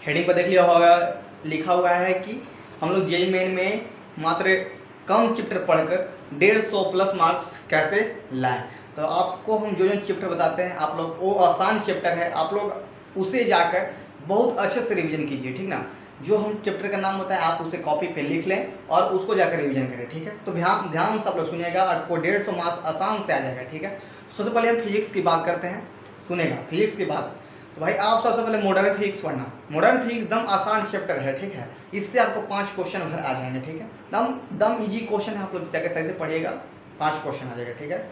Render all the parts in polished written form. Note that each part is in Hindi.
हेडिंग पर देख लिया होगा, लिखा हुआ है कि हम लोग जेईई मेन में मात्र कम चैप्टर पढ़कर 150 प्लस मार्क्स कैसे लाएं। तो आपको हम जो चैप्टर बताते हैं आप लोग वो आसान चैप्टर है, आप लोग उसे जाकर बहुत अच्छे से रिवीजन कीजिए, ठीक ना। जो हम चैप्टर का नाम होता है आप उसे कॉपी पे लिख लें और उसको जाकर रिवीजन करें, ठीक है। तो ध्यान से आप लोग सुनिएगा, आपको 150 मार्क्स आसान से आ जाएगा, ठीक है। सबसे पहले हम फिजिक्स की बात करते हैं, सुनेगा फिजिक्स की बात। तो भाई आप सबसे पहले मॉडर्न फिजिक्स पढ़ना। मॉडर्न फिजिक्स एकदम आसान चैप्टर है, ठीक है। इससे आपको 5 क्वेश्चन भर आ जाएंगे, ठीक है। दम इजी क्वेश्चन है, आप लोग जाकर सही से पढ़िएगा, 5 क्वेश्चन आ जाएगा, ठीक है।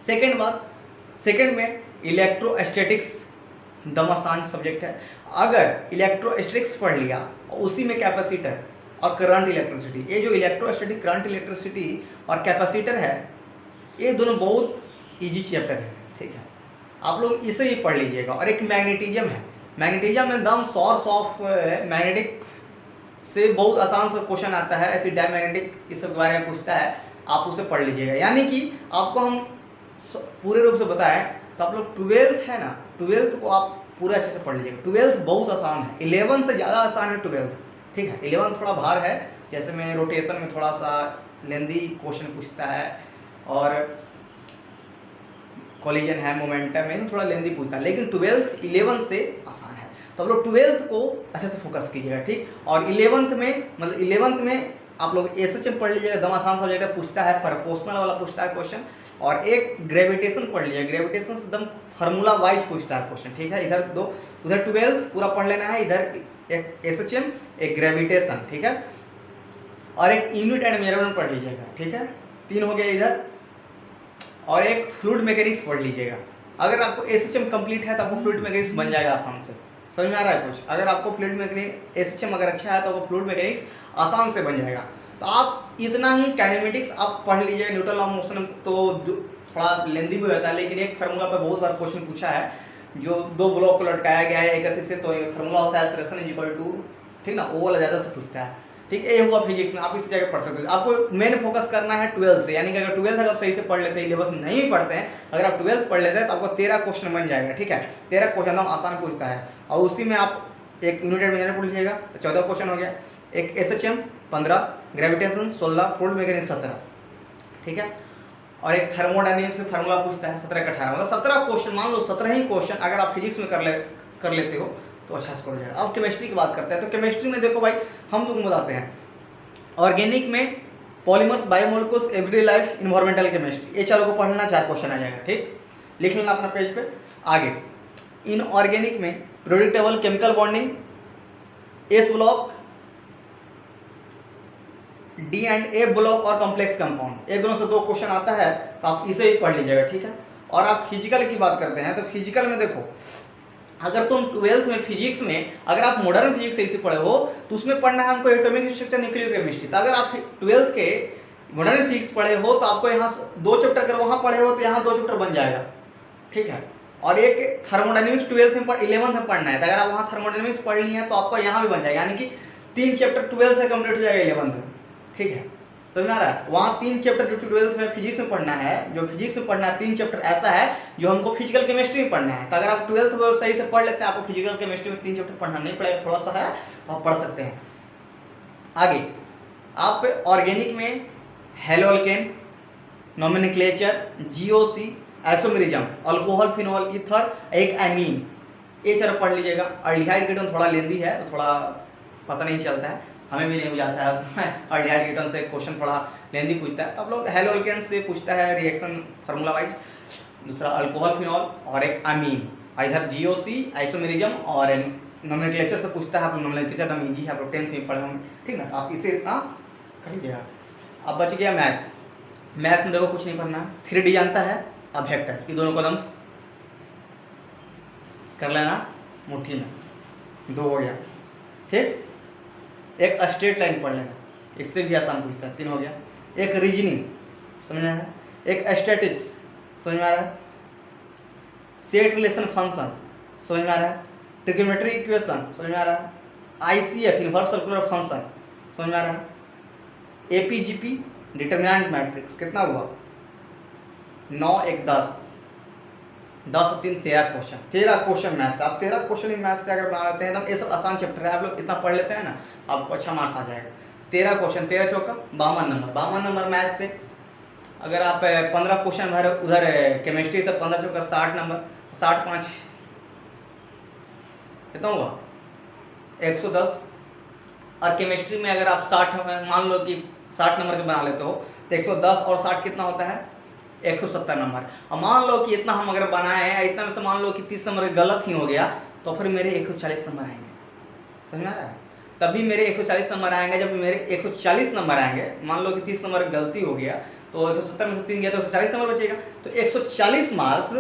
सेकेंड बात, सेकेंड में इलेक्ट्रोस्टैटिक्स दम आसान सब्जेक्ट है। अगर इलेक्ट्रोस्टैटिक्स पढ़ लिया और उसी में कैपेसिटर और करंट इलेक्ट्रिसिटी, ये जो इलेक्ट्रोस्टैटिक करंट इलेक्ट्रिसिटी और कैपेसिटर है ये दोनों बहुत इजी चैप्टर है, ठीक है। आप लोग इसे ही पढ़ लीजिएगा। और एक मैग्नेटिज्म है, मैग्नेटिज्म में दम सोर्स ऑफ मैग्नेटिक से बहुत आसान सा क्वेश्चन आता है, ऐसी डायमैग्नेटिक इस सब के बारे में पूछता है, आप उसे पढ़ लीजिएगा। यानी कि आपको हम पूरे रूप से बताएं तो आप लोग 12th है ना, 12th को आप पूरा अच्छे से पढ़ लीजिएगा। 12th बहुत आसान है, 11 से ज़्यादा आसान है 12th, ठीक है। 11 थोड़ा भार है, जैसे में रोटेशन में थोड़ा सा लेंदी क्वेश्चन पूछता है और कॉलिजन है मोमेंटम में थोड़ा लेंदी पूछता है, लेकिन 12th 11 से आसान है। तो आप लोग 12th को अच्छे से फोकस कीजिएगा, ठीक। और 11th में मतलब 11th में आप लोग एसएचएम पढ़ लीजिएगा, एकदम आसान सब्जेक्ट पूछता है, प्रोपोर्शनल वाला पूछता है क्वेश्चन। और एक ग्रेविटेशन पढ़ लीजिएगा, ग्रेविटेशन एकदम फार्मूला वाइज पूछता है क्वेश्चन, ठीक है। इधर दो, उधर 12th पूरा पढ़ लेना है, इधर एक एसएचएम एक ग्रेविटेशन, ठीक है। और एक यूनिट एंड मेजरमेंट पढ़ लीजिएगा, ठीक है। 3 हो गया इधर। और एक फ्लूइड मैकेनिक्स पढ़ लीजिएगा। अगर आपको एसएचएम कंप्लीट है तो आपको फ्लूइड मैकेनिक्स बन जाएगा आसान से, समझ में आ रहा है कुछ। अगर आपको फ्लूइड मैकेनिक्स एसएचएम अगर अच्छा है तो आपको फ्लूइड मैकेनिक्स आसान से बन जाएगा। तो आप इतना ही काइनेमेटिक्स आप पढ़ लीजिएगा। न्यूटन लॉ ऑफ मोशन तो थोड़ा लेंदी भी होता है, लेकिन एक फार्मूला पर बहुत बार क्वेश्चन पूछा है, जो 2 ब्लॉक को लटकाया गया है एक से, तो फार्मूला होता है एक्सेलरेशन इज इक्वल टू, ठीक ना, वो वाला ज़्यादा से पूछता है, ठीक है। ये हुआ फिजिक्स में, आप इस जगह पढ़ सकते हैं। आपको मेन फोकस करना है 12th से, यानी कि अगर 12th अगर आप सही से पढ़ लेते हैं, 11th नहीं पढ़ते हैं, अगर आप 12th पढ़ लेते हैं तो आपको 13 क्वेश्चन बन जाएगा, ठीक है। 13 क्वेश्चन हम आसान पूछता है और उसी में आप एक यूनिट मेजरमेंट पढ़ लीजिएगा तो 14 क्वेश्चन हो गया। एक एसएचएम 15, ग्रेविटेशन 16, फ्लूइड मैकेनिक्स 17, ठीक है। और एक थर्मोडायनेमिक्स से फार्मूला पूछता है 17 का 18, मतलब 17 क्वेश्चन, मान लो 17 ही क्वेश्चन अगर आप फिजिक्स में कर लेते हो तो अच्छा स्कोर हो जाएगा। अब केमिस्ट्री की बात करते हैं। तो केमिस्ट्री में देखो भाई, हम लोग बताते हैं ऑर्गेनिक में polymers, biomolecules, everyday life, environmental chemistry, ये चारों को पढ़ना, 4 क्वेश्चन आ जाएगा, ठीक। लिख लेना अपना पेज पे। आगे इन ऑर्गेनिक में predictable chemical bonding, S block, D and A block और कॉम्प्लेक्स कंपाउंड, एक दोनों से 2 क्वेश्चन आता है तो आप इसे ही पढ़ लीजिएगा, ठीक है। और आप फिजिकल की बात करते हैं तो फिजिकल में देखो, अगर तुम 12th में फिजिक्स में अगर आप मॉडर्न फिजिक्स सही से पढ़े हो तो उसमें पढ़ना है हमको एटॉमिक स्ट्रक्चर, न्यूक्लियर केमिस्ट्री। तो अगर आप 12th के मॉडर्न फिजिक्स पढ़े हो तो आपको यहाँ 2 चैप्टर अगर वहाँ पढ़े हो तो यहाँ 2 चैप्टर बन जाएगा, ठीक है। और एक थर्मोडायनेमिक्स 12th में 11th में पढ़ना है, तो अगर आप वहाँ थर्मोडायनेमिक्स पढ़ लिए हैं तो आपको यहाँ भी बन जाएगा, यानी कि 3 चैप्टर 12th से कंप्लीट हो जाएगा 11th में, ठीक है। समझ में आ रहा है। वहाँ 3 चैप्टर जो 12th में फिजिक्स में पढ़ना है, जो फिजिक्स में पढ़ना है 3 चैप्टर ऐसा है जो हमको फिजिकल केमिस्ट्री में पढ़ना है। तो अगर आप 12th में सही से पढ़ लेते हैं, आपको फिजिकल केमिस्ट्री में 3 चैप्टर पढ़ना नहीं पड़ेगा, थोड़ा सा है तो आप पढ़ सकते हैं। आगे आप ऑर्गेनिक में haloalkane, nomenclature, GOC, isomerism, alcohol, phenol, ether, एक एमीन, ये चारों पढ़ लीजिएगा। अल्डिहाइड कीटोन थोड़ा लेंदी है तो थोड़ा पता नहीं चलता है, हमें भी नहीं बुझाता है। अल्डिहाइड कीटोन से क्वेश्चन थोड़ा लेंदी पूछता है, तो आप लोग हेलोल्केन से पूछता है रिएक्शन फार्मूला वाइज, दूसरा अल्कोहल, फिनोल और एक अमीन, इधर जीओसी, आइसोमेरिज्म और नोमेनक्लेचर से पूछता है। आप नोमेनक्लेचर एकदम ईजी है, आप लोग 10th में पढ़े होंगे, ठीक ना। तो आप इसे इतना कर लीजिएगा। अब बच गया मैथ। मैथ में देखो कुछ नहीं पढ़ना है, 3D जानता है, अब वेक्टर, ये दोनों को एकदम कर लेना मुट्ठी में, 2 हो गया, ठीक। एक स्ट्रेट लाइन पढ़ लेना, इससे भी आसान पूछता है, 3 हो गया। एक रीजनिंग समझ में आ रहा है, एक स्टैटिक्स समझ में आ रहा है, सेट रिलेशन फंक्शन समझ में आ रहा है, ट्रिग्नोमेट्री इक्वेशन समझ में आ रहा है, आईसीएफ इनवर्स सर्कुलर फंक्शन समझ में आ रहा है, एपीजीपी डिटरमिनेंट मैट्रिक्स, कितना हुआ 9 1 10, 10 और 3 13 क्वेश्चन, 13 क्वेश्चन मैथ से। आप 13 क्वेश्चन ही मैथ से अगर बना लेते हैं एकदम, ये सब आसान चैप्टर है, आप लोग इतना पढ़ लेते हैं ना, आपको अच्छा मार्क्स आ जाएगा। 13 क्वेश्चन, 13 चौका 52 नंबर, 52 नंबर मैथ से। अगर आप 15 क्वेश्चन भर उधर केमिस्ट्री, तो 15 चौका 60 नंबर, 60 5 कितना होगा 110। और केमिस्ट्री में अगर आप 60 मान लो कि 60 नंबर के बना लेते हो, तो 110 और 60 कितना होता है 170 नंबर। और मान लो कि इतना हम अगर बनाए हैं, इतना में से मान लो कि 30 नंबर गलत ही हो गया, तो फिर मेरे 140 नंबर आएंगे। समझ में आ रहा है? तभी मेरे 140 नंबर आएंगे जब मेरे 140 नंबर आएंगे। मान लो कि 30 नंबर गलती हो गया, तो 170 में से 3 गया तो 140 नंबर बचेगा। तो 140 मार्क्स,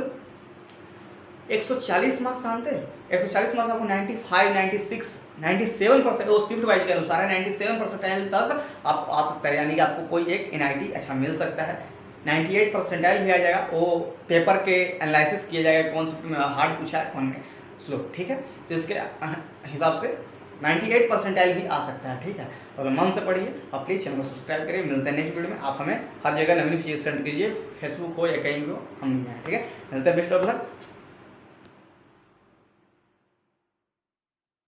140 मार्क्स जानते हैं, 140 मार्क्स आपको 95, 96, 97% वो शिफ्ट वाइज के अनुसार है, 97 परसेंटाइल तक आपको आ सकता है, यानी कि आपको कोई एक NIT अच्छा मिल सकता है। 98 परसेंटाइल भी आ जाएगा, वो पेपर के एनालिसिस किया जाएगा कौन सा हार्ड पूछा है कौन में स्लो, ठीक है। तो इसके हिसाब से 98 परसेंटाइल भी आ सकता है, ठीक है। और मन से पढ़िए और प्लीज़ चैनल को सब्सक्राइब करिए। मिलते हैं नेक्स्ट वीडियो में। आप हमें हर जगह नोटिफिकेशन सेंड कीजिए, फेसबुक हो या कहीं भी हो, हम नहीं हैं, ठीक है। मिलते हैं, बेस्ट ऑफ लक।